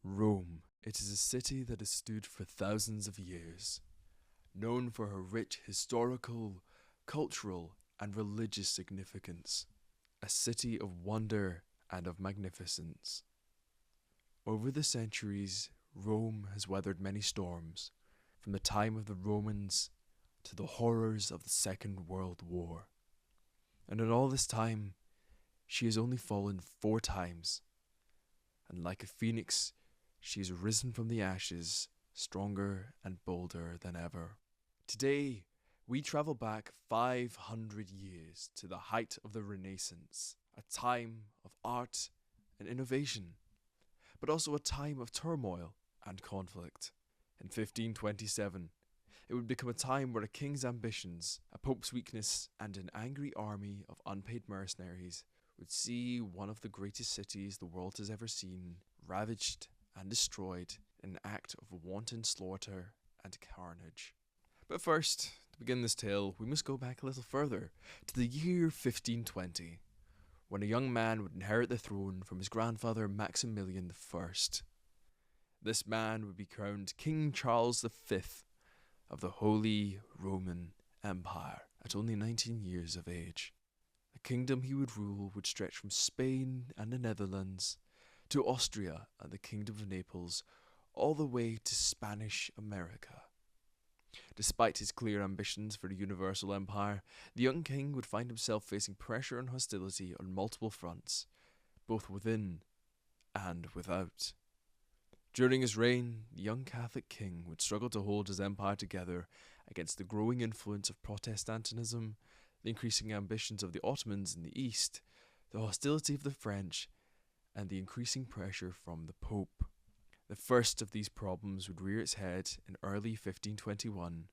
Rome. It is a city that has stood for thousands of years, known for her rich historical, cultural, and religious significance. A city of wonder and of magnificence. Over the centuries, Rome has weathered many storms, from the time of the Romans to the horrors of the Second World War. And in all this time, she has only fallen 4 times. And like a phoenix, she has risen from the ashes, stronger and bolder than ever. Today, we travel back 500 years to the height of the Renaissance, a time of art and innovation, but also a time of turmoil and conflict. In 1527, it would become a time where a king's ambitions, a pope's weakness, and an angry army of unpaid mercenaries would see one of the greatest cities the world has ever seen ravaged and destroyed in an act of wanton slaughter and carnage. But first, to begin this tale, we must go back a little further, to the year 1520, when a young man would inherit the throne from his grandfather Maximilian I. This man would be crowned King Charles V of the Holy Roman Empire at only 19 years of age. The kingdom he would rule would stretch from Spain and the Netherlands to Austria and the Kingdom of Naples, all the way to Spanish America. Despite his clear ambitions for a universal empire, the young king would find himself facing pressure and hostility on multiple fronts, both within and without. During his reign, the young Catholic king would struggle to hold his empire together against the growing influence of Protestantism, the increasing ambitions of the Ottomans in the east, the hostility of the French, and the increasing pressure from the Pope. The first of these problems would rear its head in early 1521,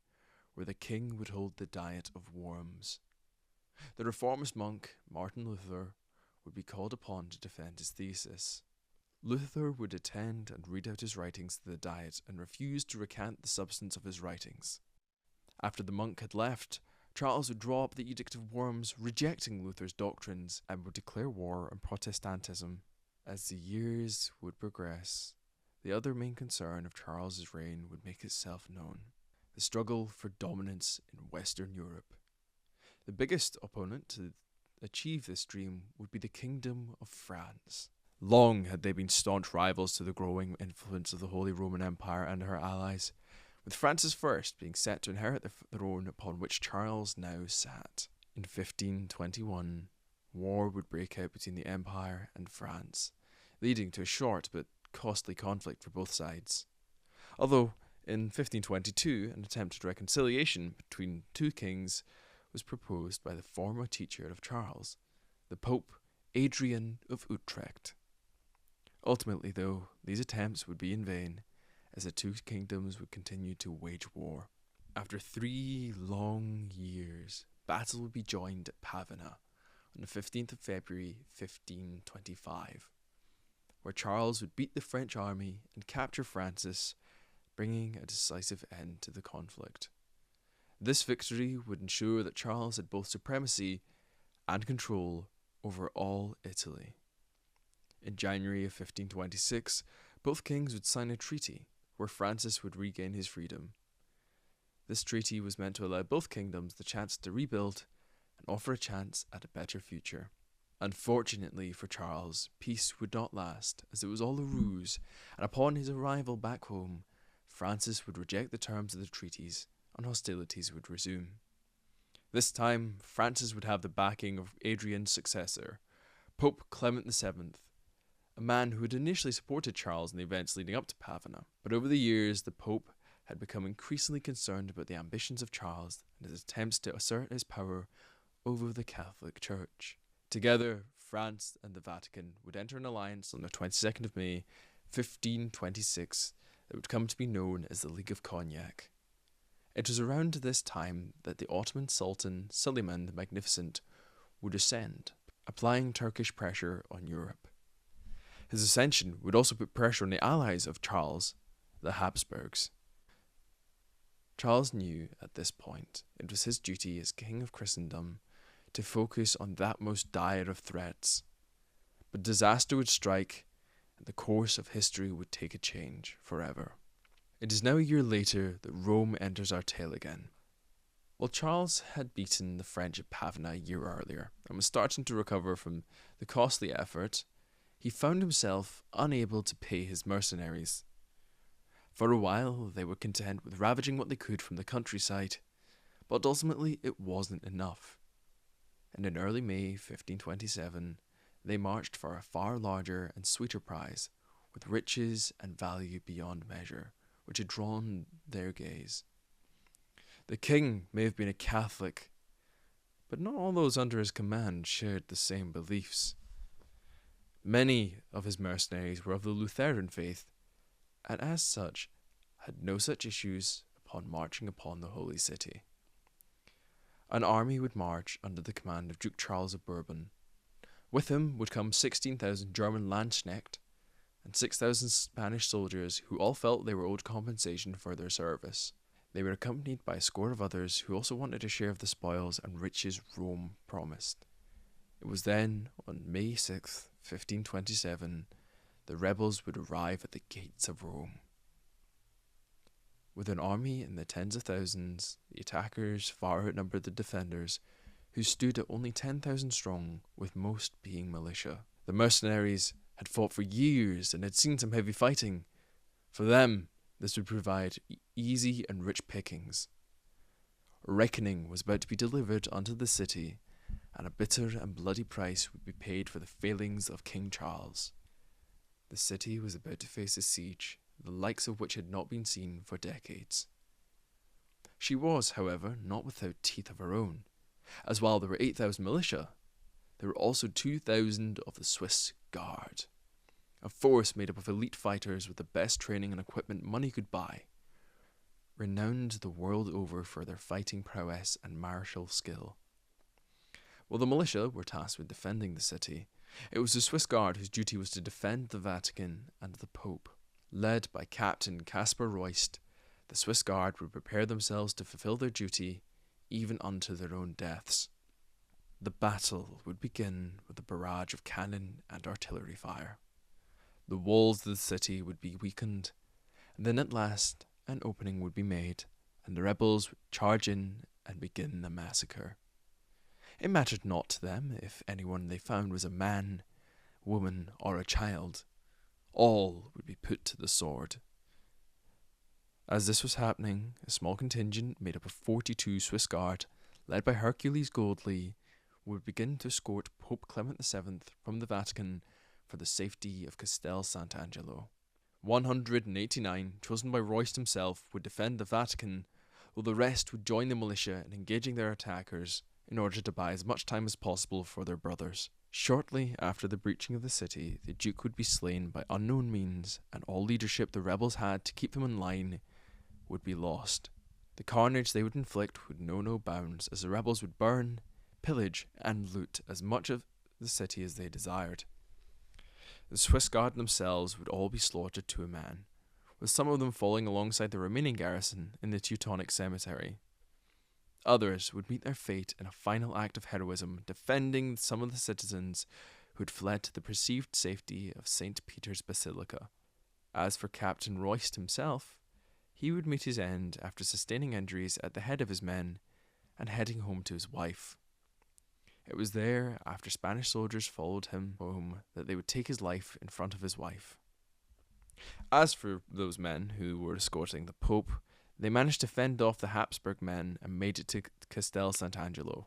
where the king would hold the Diet of Worms. The reformist monk, Martin Luther, would be called upon to defend his thesis. Luther would attend and read out his writings to the Diet and refuse to recant the substance of his writings. After the monk had left, Charles would draw up the Edict of Worms, rejecting Luther's doctrines, and would declare war on Protestantism. As the years would progress, the other main concern of Charles's reign would make itself known: the struggle for dominance in Western Europe. The biggest opponent to achieve this dream would be the Kingdom of France. Long had they been staunch rivals to the growing influence of the Holy Roman Empire and her allies, with Francis I being set to inherit the throne upon which Charles now sat. In 1521, war would break out between the Empire and France, leading to a short but costly conflict for both sides. Although, in 1522, an attempted reconciliation between two kings was proposed by the former teacher of Charles, the Pope Adrian of Utrecht. Ultimately, though, these attempts would be in vain, as the two kingdoms would continue to wage war. After 3 long years, battle would be joined at Pavia on the 15th of February 1525, where Charles would beat the French army and capture Francis, bringing a decisive end to the conflict. This victory would ensure that Charles had both supremacy and control over all Italy. In January of 1526, both kings would sign a treaty where Francis would regain his freedom. This treaty was meant to allow both kingdoms the chance to rebuild and offer a chance at a better future. Unfortunately for Charles, peace would not last, as it was all a ruse, and upon his arrival back home, Francis would reject the terms of the treaties and hostilities would resume. This time, Francis would have the backing of Adrian's successor, Pope Clement VII, a man who had initially supported Charles in the events leading up to Pavia. But over the years, the Pope had become increasingly concerned about the ambitions of Charles and his attempts to assert his power over the Catholic Church. Together, France and the Vatican would enter an alliance on the 22nd of May, 1526, that would come to be known as the League of Cognac. It was around this time that the Ottoman Sultan Suleiman the Magnificent would ascend, applying Turkish pressure on Europe. His ascension would also put pressure on the allies of Charles, the Habsburgs. Charles knew at this point it was his duty as King of Christendom to focus on that most dire of threats. But disaster would strike, and the course of history would take a change forever. It is now a year later that Rome enters our tale again. While Charles had beaten the French at Pavia a year earlier and was starting to recover from the costly effort, he found himself unable to pay his mercenaries. For a while, they were content with ravaging what they could from the countryside, but ultimately it wasn't enough. And in early May 1527, they marched for a far larger and sweeter prize, with riches and value beyond measure, which had drawn their gaze. The king may have been a Catholic, but not all those under his command shared the same beliefs. Many of his mercenaries were of the Lutheran faith, and as such had no such issues upon marching upon the Holy City. An army would march under the command of Duke Charles of Bourbon. With him would come 16,000 German Landsknecht and 6,000 Spanish soldiers who all felt they were owed compensation for their service. They were accompanied by a score of others who also wanted a share of the spoils and riches Rome promised. It was then, on May 6th, 1527, the rebels would arrive at the gates of Rome. With an army in the tens of thousands, the attackers far outnumbered the defenders, who stood at only 10,000 strong, with most being militia. The mercenaries had fought for years and had seen some heavy fighting. For them, this would provide easy and rich pickings. A reckoning was about to be delivered unto the city, and a bitter and bloody price would be paid for the failings of King Charles. The city was about to face a siege, the likes of which had not been seen for decades. She was, however, not without teeth of her own, as while there were 8,000 militia, there were also 2,000 of the Swiss Guard, a force made up of elite fighters with the best training and equipment money could buy, renowned the world over for their fighting prowess and martial skill. While the militia were tasked with defending the city, it was the Swiss Guard whose duty was to defend the Vatican and the Pope. Led by Captain Caspar Royst, the Swiss Guard would prepare themselves to fulfill their duty, even unto their own deaths. The battle would begin with a barrage of cannon and artillery fire. The walls of the city would be weakened, and then at last an opening would be made, and the rebels would charge in and begin the massacre. It mattered not to them if anyone they found was a man, woman, or a child. All would be put to the sword. As this was happening, a small contingent made up of 42 Swiss Guard, led by Hercules Goldley, would begin to escort Pope Clement VII from the Vatican for the safety of Castel Sant'Angelo. 189, chosen by Royst himself, would defend the Vatican, while the rest would join the militia in engaging their attackers in order to buy as much time as possible for their brothers. Shortly after the breaching of the city, the Duke would be slain by unknown means, and all leadership the rebels had to keep them in line would be lost. The carnage they would inflict would know no bounds, as the rebels would burn, pillage, and loot as much of the city as they desired. The Swiss Guard themselves would all be slaughtered to a man, with some of them falling alongside the remaining garrison in the Teutonic cemetery. Others would meet their fate in a final act of heroism, defending some of the citizens who had fled to the perceived safety of St. Peter's Basilica. As for Captain Royst himself, he would meet his end after sustaining injuries at the head of his men and heading home to his wife. It was there, after Spanish soldiers followed him home, that they would take his life in front of his wife. As for those men who were escorting the Pope, they managed to fend off the Habsburg men and made it to Castel Sant'Angelo.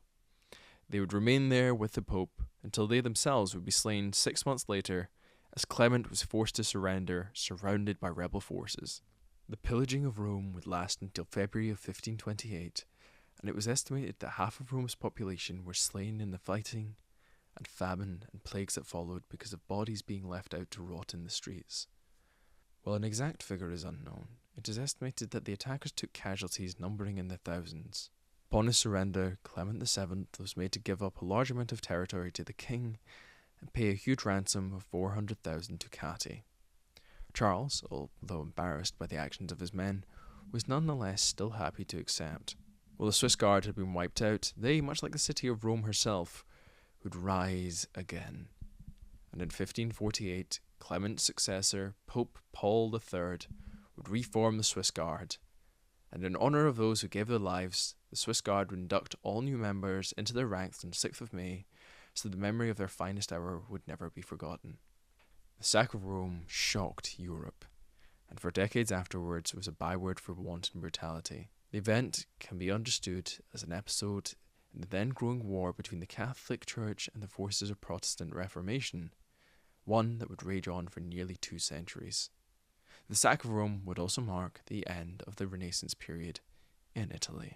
They would remain there with the Pope until they themselves would be slain 6 months later, as Clement was forced to surrender, surrounded by rebel forces. The pillaging of Rome would last until February of 1528, and it was estimated that half of Rome's population were slain in the fighting and famine and plagues that followed because of bodies being left out to rot in the streets. While an exact figure is unknown, it is estimated that the attackers took casualties numbering in the thousands. Upon his surrender, Clement VII was made to give up a large amount of territory to the king and pay a huge ransom of 400,000 ducati. Charles, although embarrassed by the actions of his men, was nonetheless still happy to accept. While the Swiss Guard had been wiped out, they, much like the city of Rome herself, would rise again. And in 1548, Clement's successor, Pope Paul III, would reform the Swiss Guard, and in honour of those who gave their lives, the Swiss Guard would induct all new members into their ranks on 6th of May, so the memory of their finest hour would never be forgotten. The sack of Rome shocked Europe, and for decades afterwards was a byword for wanton brutality. The event can be understood as an episode in the then growing war between the Catholic Church and the forces of Protestant Reformation, one that would rage on for nearly 2 centuries. The sack of Rome would also mark the end of the Renaissance period in Italy.